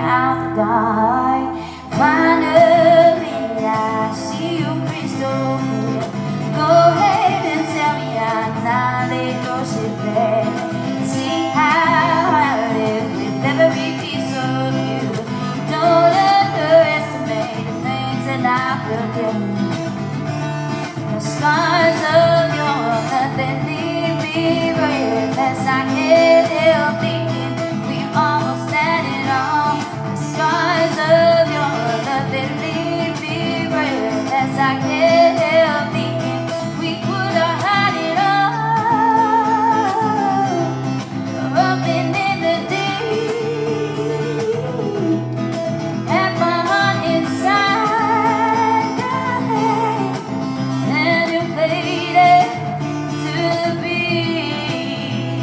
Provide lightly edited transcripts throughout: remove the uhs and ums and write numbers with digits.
out the dark. Finally, I see you crystal clear. Go ahead and tell me I'm not let your shit back. See how I live with every piece of you. Don't underestimate the things that I will do. The scars of your love that leave me breathless. I can't help thinking we almost had it all. The scars of your love that leave me breathless. I can't help thinking we could have had it all. Open in the deep, had my heart inside your hand, and you played it to the beat.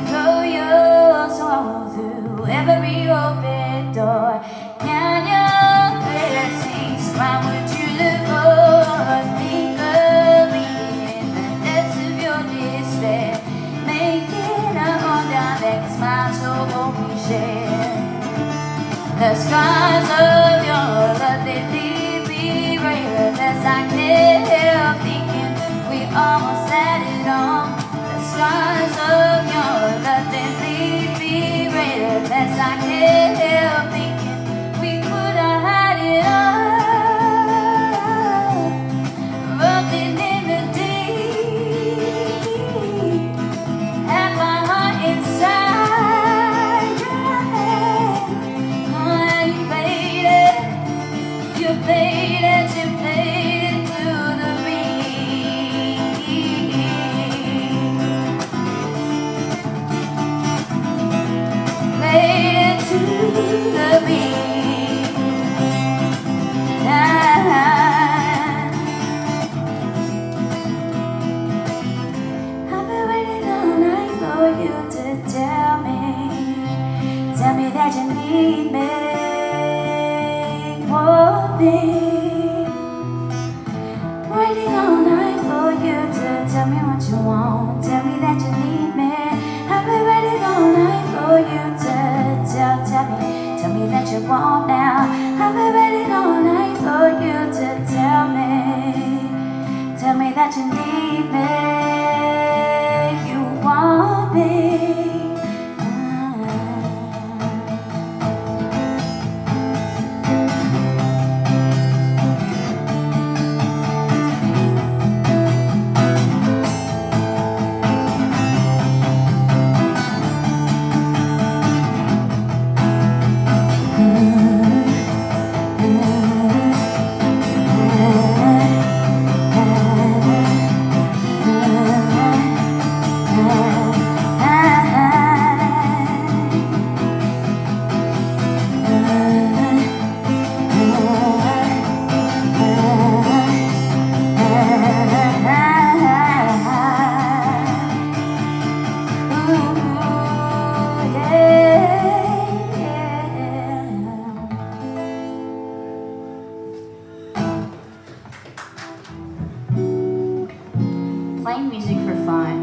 Throw your soul through every open door. Can your blessings find what you look for? Think of me in the depths of your despair. Make it a home down there, 'cause my soul won't be shared. The scars of your love, they leave me breathless. I can't help thinking we almost had it all. The scars of your love, they leave me breathless. I can't help thinking we could have had it all. Rubbing in the deep, had my heart inside your hand. Oh, and you played it, you played it, you played it to the beat. Played it to the beat. I've been waiting all night for you to tell me that you need me, want me. Waiting all night for you to tell me what you want, tell me that you need me. I've been waiting all night for you to tell me that you want now. I've been waiting all night for you to tell me that you need me, you want me. Playing music for fun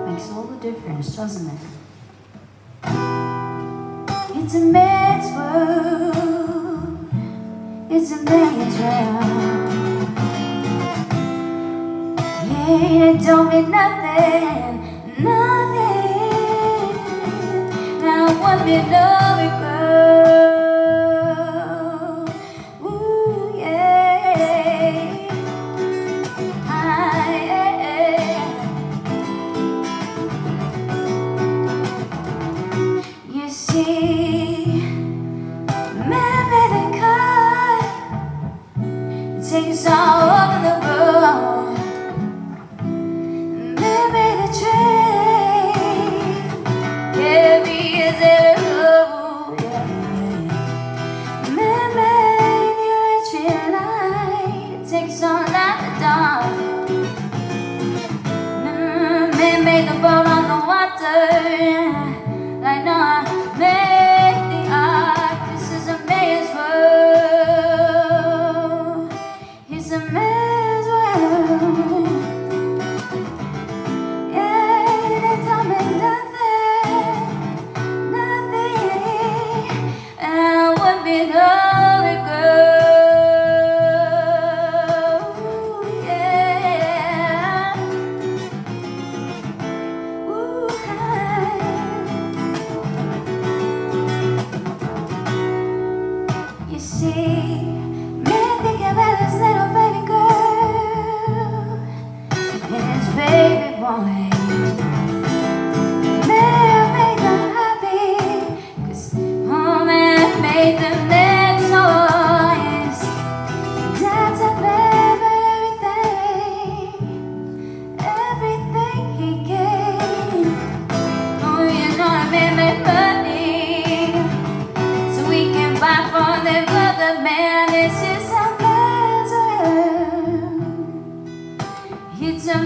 makes all the difference, doesn't it? It's a man's world, it's a man's world. Yeah, it don't mean nothing, nothing. Now one below it girl. Ooh, yeah. You see, man made a cut, it takes all over the world. Man made a train, carries every road.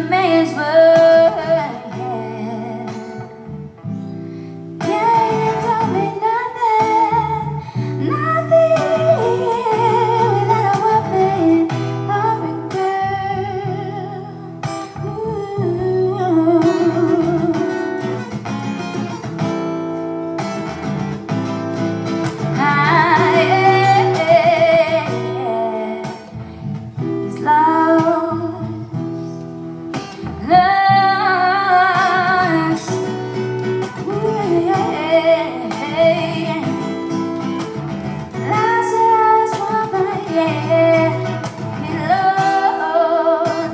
man's world. Yeah, you told me nothing, nothing without a woman or a girl. Ooh. It's lost. Ooh, Lazarus woman, yeah, he lost.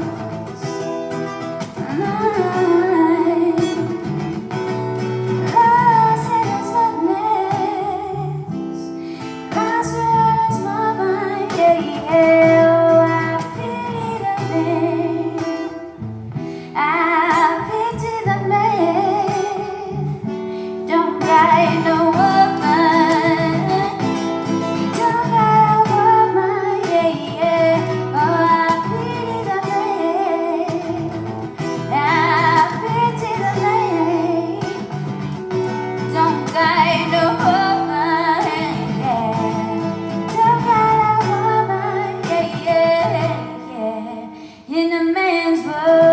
Lost in his madness. Lazarus woman, yeah, yeah. Oh, I pity the man. Don't got no woman. Don't got a woman, yeah, yeah. Oh, I pity the man. I pity the man. Don't got no woman, yeah. Don't got a woman, yeah, yeah, yeah. In a man's world.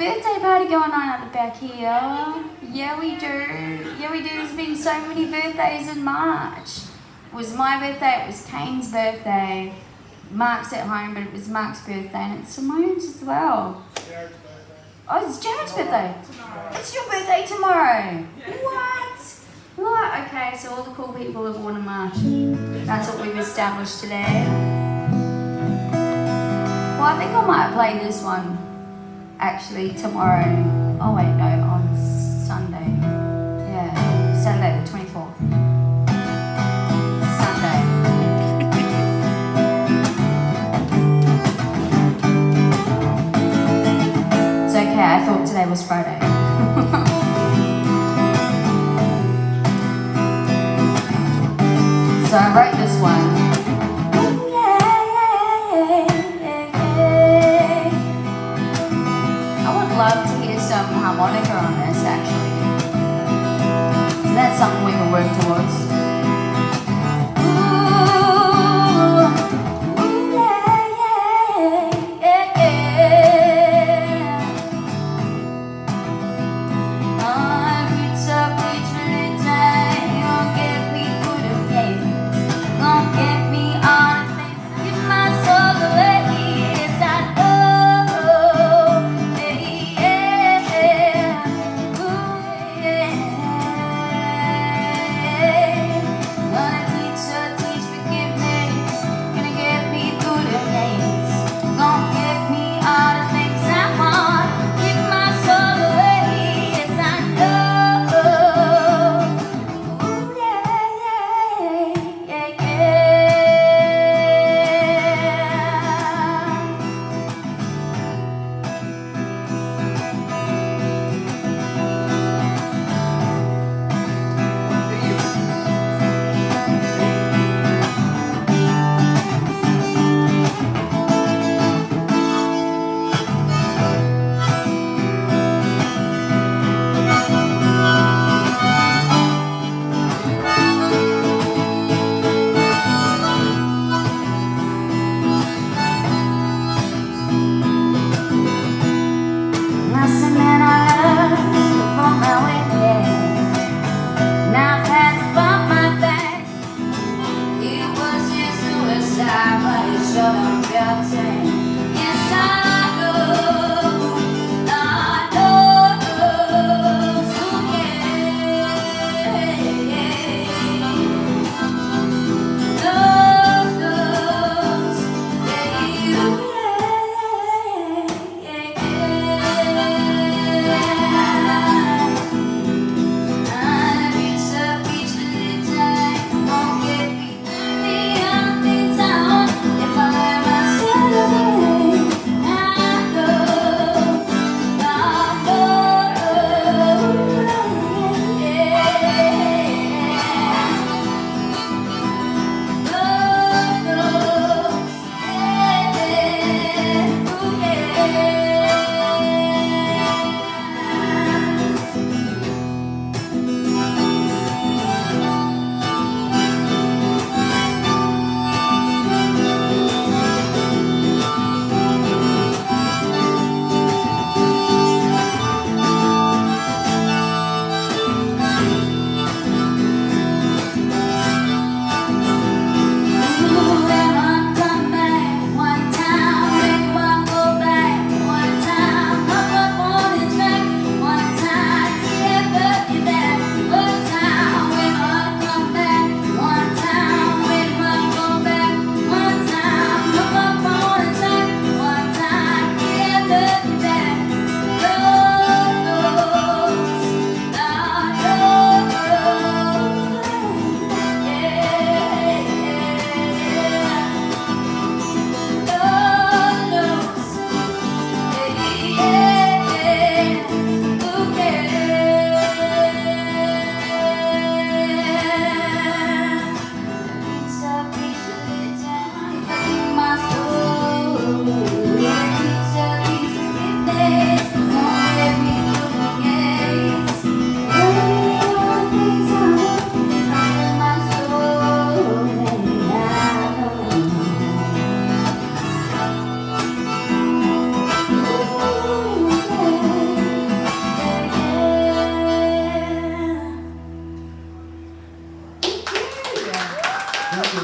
birthday party going on at the back here. Yeah, we do. Yeah, we do. There's been so many birthdays in March. It was my birthday, it was Kane's birthday. Mark's at home, but it was Mark's birthday, and it's Simone's as well. Jared's birthday. Oh, it's Jared's birthday. Tomorrow. It's your birthday tomorrow. Yeah. What? Okay, so all the cool people are born in March. That's what we've established today. Well, I think I might play this one actually tomorrow. Oh wait, no, on Sunday. Yeah, Saturday the 24th. Sunday. It's okay, I thought today was Friday. So I wrote this one. I would love to hear some harmonica on this actually. So that's something we can work towards.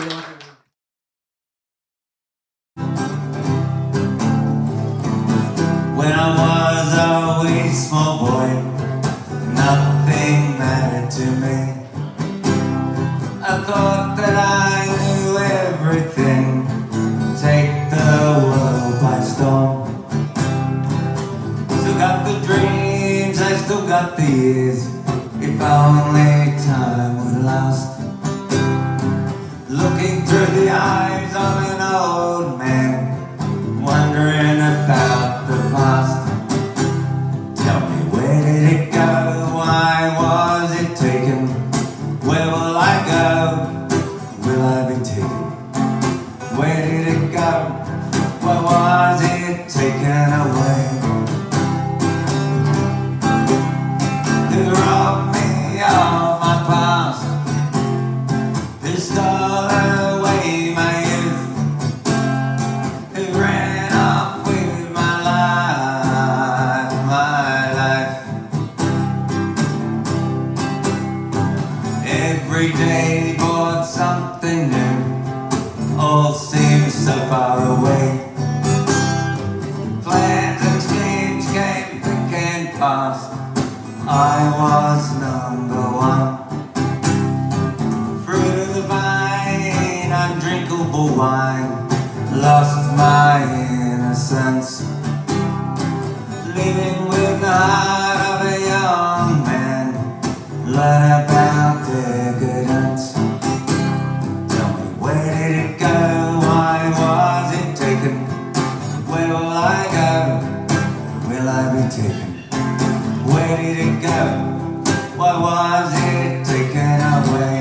When I was a wee small boy, nothing mattered to me. I thought that I knew everything, take the world by storm. Still got the dreams, I still got the years, if only time would last. Looking through the eyes of an old man, wondering about the past. Tell me, where did it go? Why was it taken? Where will I go? Will I be taken? Where did it go? Why was it taken away? Who robbed me of my past? Who stole away my youth? Who ran off with my life, my life? Every day brought something new, all seems so far away. Plans and schemes came thick and fast, I was number one. Fruit of the vine, undrinkable wine, lost my innocence. Living with the heart of a young man, learn about decadence. Tell me, where did it go? Why was it taken? Where will I go? Will I be taken? Where did it go? Why was it taken away?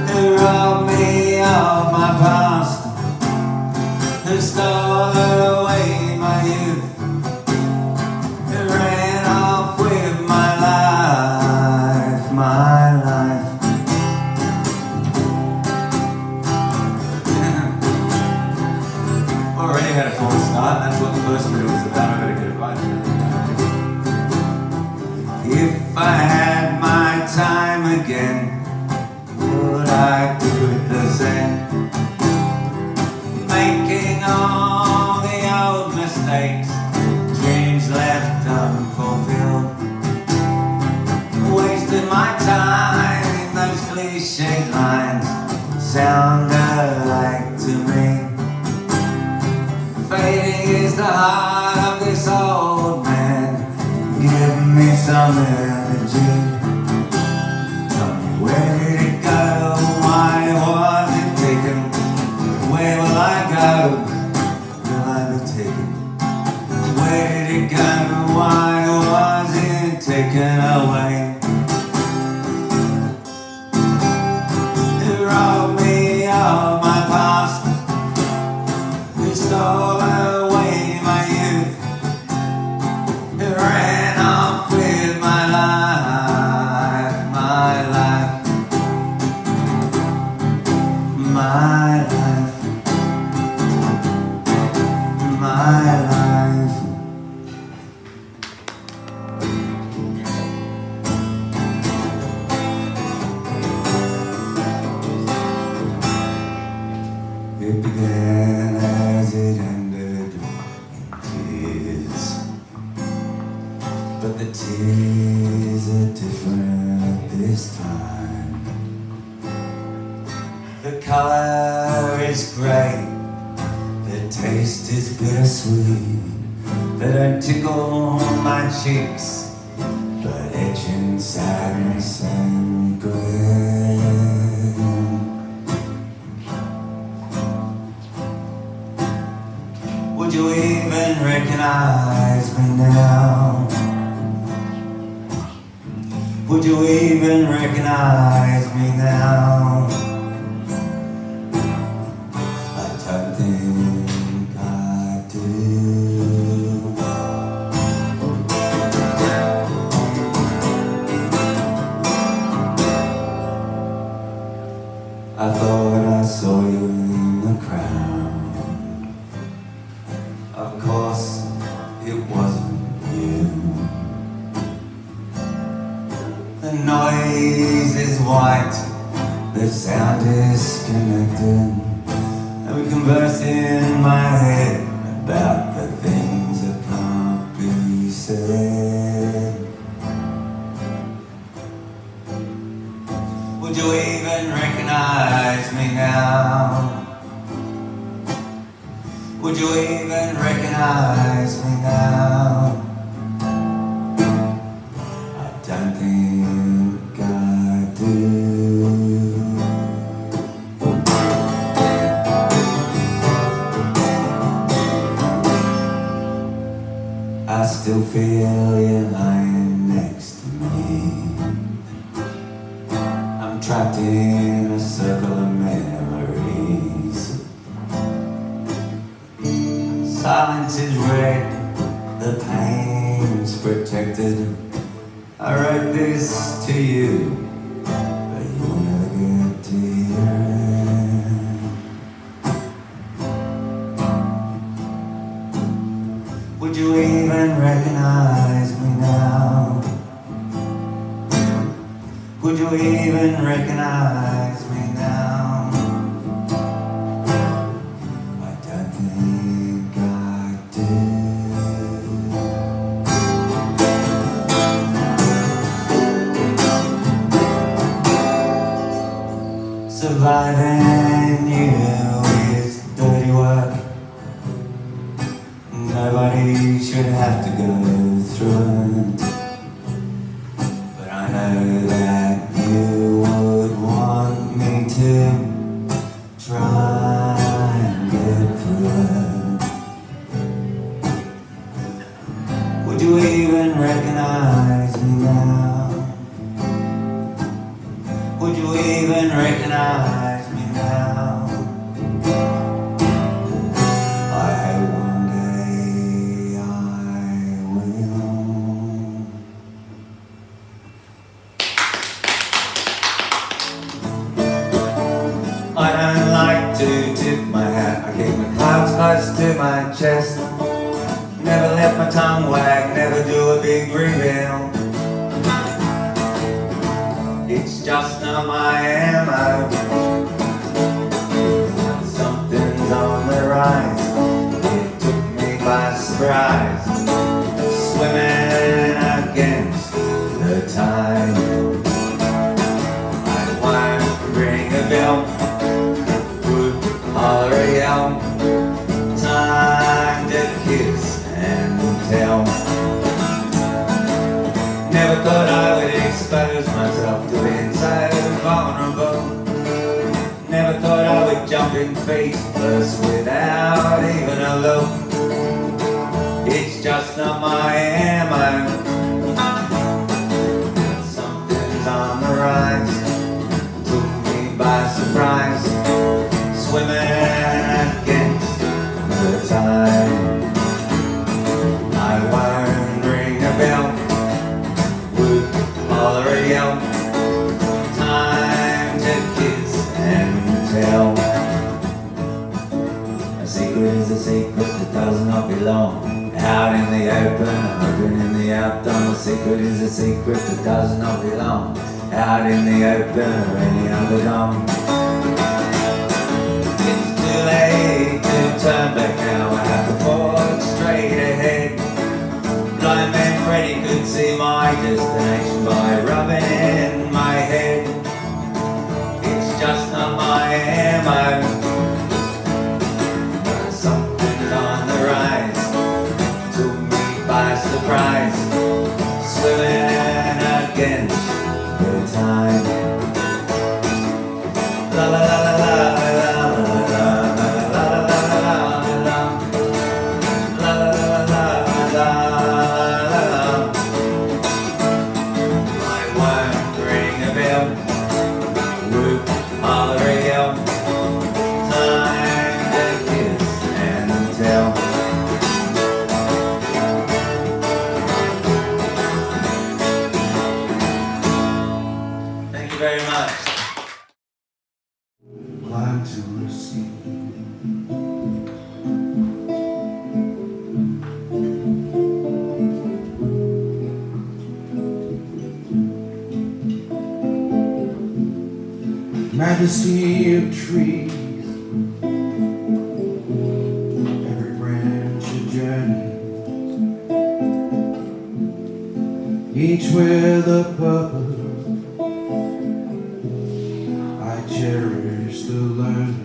Who robbed me of my past? Who stole away my youth? Who ran off with my life, my life? Already had a false start, that's what the first bit was about. I better get it right. If I had my time again, would I do it the same? Making all the old mistakes, dreams left unfulfilled. Wasting my time, those cliched lines sound alike to me. Fading is the heart of this old man, give me some energy. Tell me, where did it go? Why was it taken? Where will I go? Will I be taken? Where did it go? Why was it taken away? Who robbed me of my past? Who stole away my youth? Who ran off with my life, my life, my life, my life. It began as it ended in tears, but the tears are different this time. The color is grey, the taste is bittersweet. They don't tickle my cheeks, but etching sadness and grin. Would you even recognize me now? Would you even recognize me now? I don't think I do. I thought I saw you in the crowd. Of course, it wasn't you. The noise is white, the sound disconnected, and we converse in my head about the things that can't be said. Would you even recognize me now? Would you even recognize me now? I don't think I do. I still feel you lying next to me. I'm trapped in a circle of memories. Silence is red, the pain's protected. I wrote this to you, but you'll never get to hear it. Would you even recognize me now? Would you even recognize me now? I don't think I do. Surviving you is dirty work. Nobody should have to go through it. But I know that you would want me to try and get through it. Would you even recognize me now? Would you even recognize me now? I hope one day I will. I don't like to tip my hat. I keep my cards close to my chest. Never let my tongue wag, never do a big reveal. It's just not my MO. Something's on the rise. It took me by surprise. Swimming against the tide. I won't ring a bell, would holler a yell. Time to kiss and tell. Never thought I would expose myself to being so vulnerable. Never thought I would jump in face first without even a look. It's just not my MO. Something's on the rise. Took me by surprise. Swimming against the tide. I won't ring a bell, would holler a yell. Time to kiss and tell. A secret is a secret that does not belong out in the open in the outdone. A secret is a secret that does not belong out in the open or any other dom. It's too late to turn back now. I have to forge straight ahead. Blind man Freddy could see my destination by rubbing in my head. It's just not my MO. Something's on the rise. Took me by surprise. Swimming against the tide. La la la la la. Majesty of trees, every branch a journey, each with a purpose. I cherish the learning.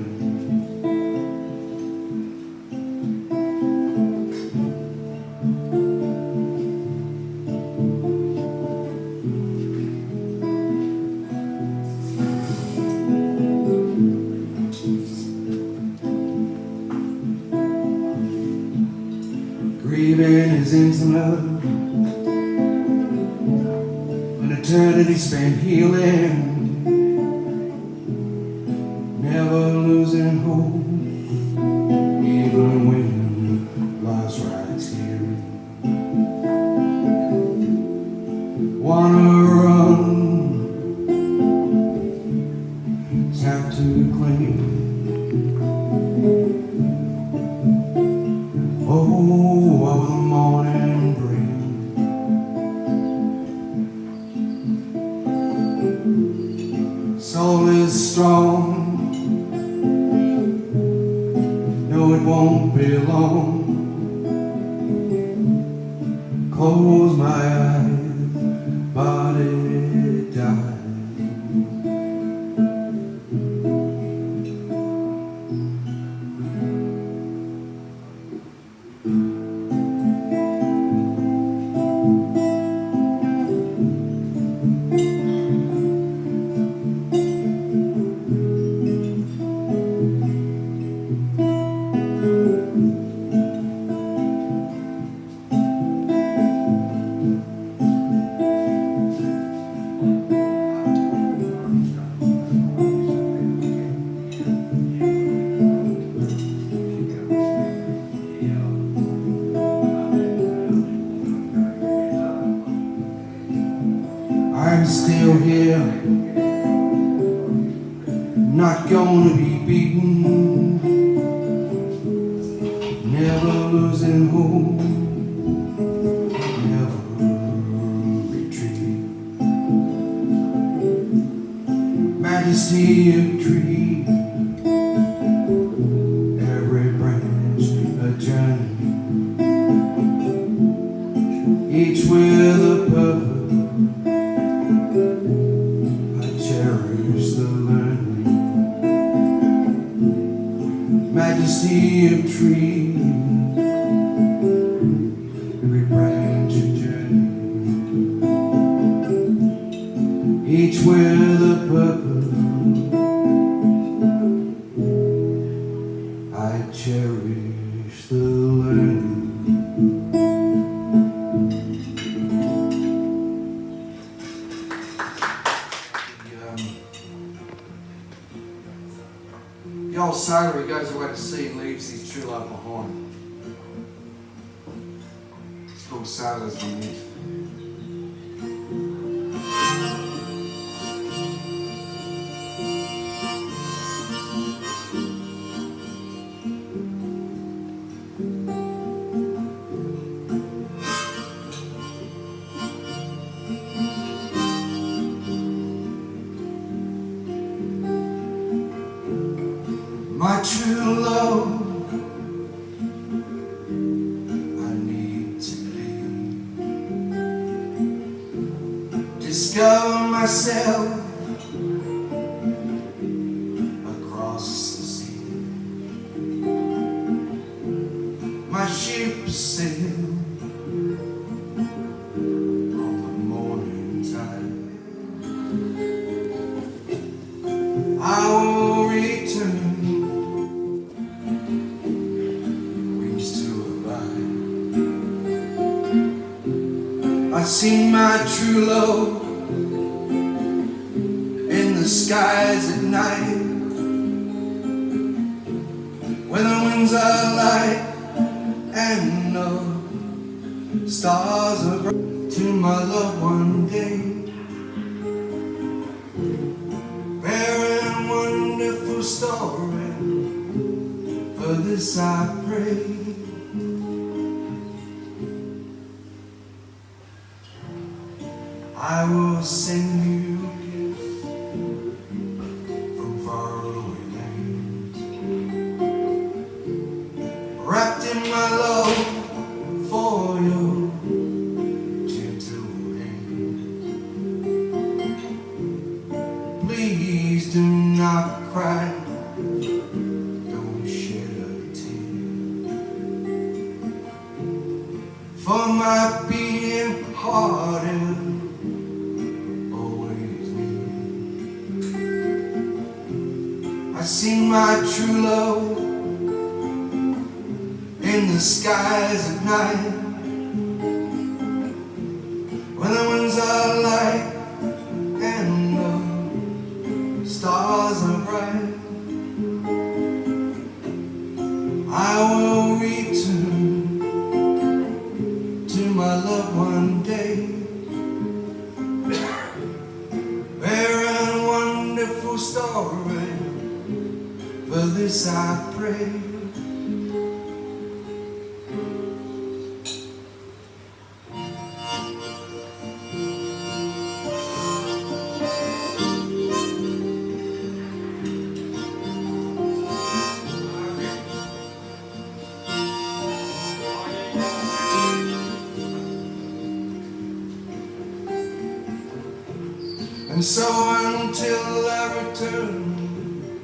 Grieving is intimate, an eternity spent healing, never losing hope, even when life's right here. Wanna run, have to cling. Oh, what will the morning bring? Soul is strong, no it won't be long. Close my eyes, body dies. I'm still here, not gonna be beaten, never losing hope, never retreat. Majesty of tree, every branch a journey, each with a purpose. Cherish the learning. Majesty of trees, every branch a journey, each with a purpose. I cherish the learning. The old sailor who goes away to sea and leaves his true love behind. It's called Sailor's Lament. My true love, I need to leave. Discover myself across the sea. My ship sails on the morning tide. I will return. I see my true love in the skies at night, when the winds are light and the stars are bright. To my love one day, rare and wonderful story, for this I pray. I will send you a gift from not cry, don't shed a tear for my beating heart is always near. I see my true love in the skies at night, when the winds are light and the stars are bright. I will return to my love one day, bearing a wonderful story, for this I pray. And so until I return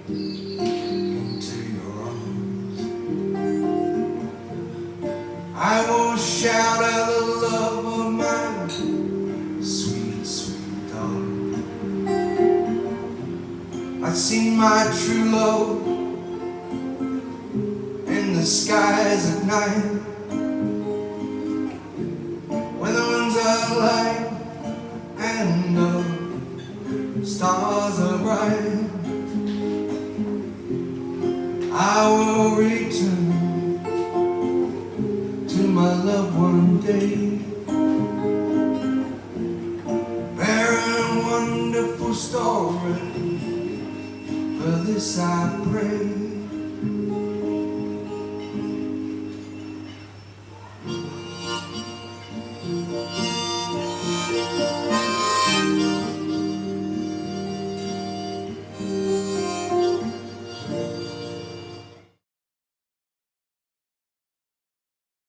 into your arms, I will shout out the love of my sweet, sweet darling. I've seen my true love in the skies at night, when the winds are light and the stars are bright. I will return to my love one day, bearing a wonderful story, for this I pray.